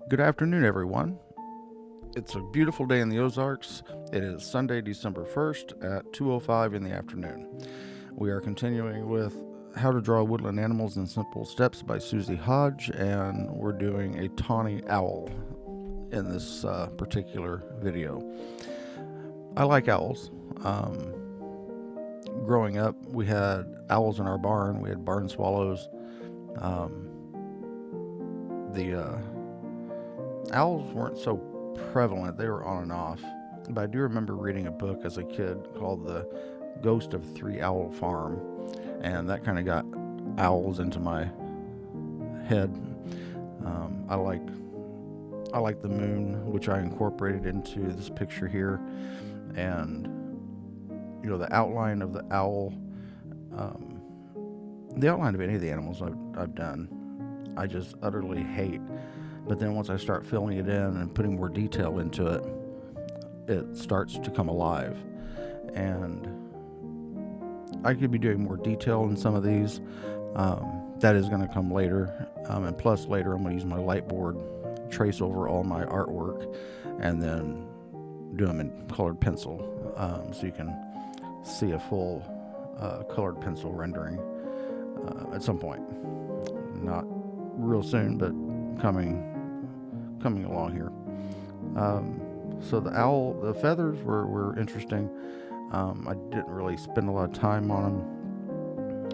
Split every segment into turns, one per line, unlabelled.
Good afternoon, everyone. It's a beautiful day in the Ozarks. It is Sunday, December 1st at 2:05 in the afternoon. We are continuing with How to Draw Woodland Animals in Simple Steps by Susie Hodge, and we're doing a tawny owl in this particular video. I like owls. Growing up, we had owls in our barn. We had barn swallows. The owls weren't so prevalent, they were on and off. But I do remember reading a book as a kid called The Ghost of Three Owl Farm, and that kind of got owls into my head. I like the moon, which I incorporated into this picture here, and the outline of the owl, the outline of any of the animals I've done, I just utterly hate. But then once I start filling it in and putting more detail into it, it starts to come alive. And I could be doing more detail in some of these. That is going to come later. And plus later I'm going to use my light board, trace over all my artwork, and then do them in colored pencil. So you can see a full colored pencil rendering at some point. Not real soon, but coming along here. So the owl, the feathers were interesting. I didn't really spend a lot of time on them,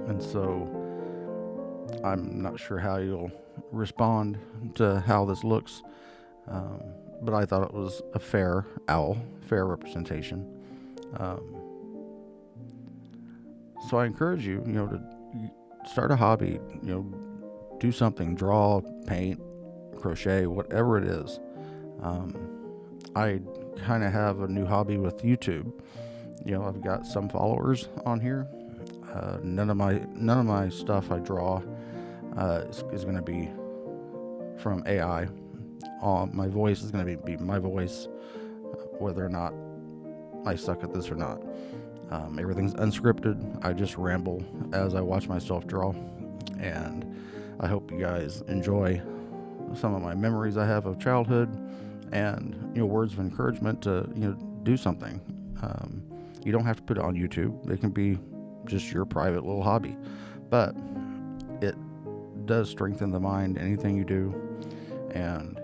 and so I'm not sure how you'll respond to how this looks. But I thought it was a fair owl, fair representation. So I encourage you, to start a hobby. Do something, draw, paint, crochet, whatever it is. I kind of have a new hobby with YouTube. I've got some followers on here. None of my stuff I draw is going to be from AI. My voice is going to be my voice, whether or not I suck at this or not. Everything's unscripted. I just ramble as I watch myself draw, and I hope you guys enjoy some of my memories I have of childhood, and words of encouragement to do something. You don't have to put it on YouTube. It can be just your private little hobby, but it does strengthen the mind. Anything you do, and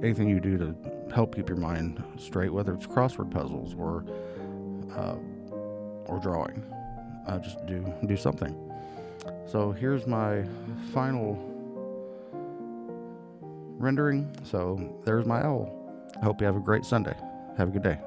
anything you do to help keep your mind straight, whether it's crossword puzzles or drawing, just do something. So here's my final rendering. So there's my owl. I hope you have a great Sunday. Have a good day.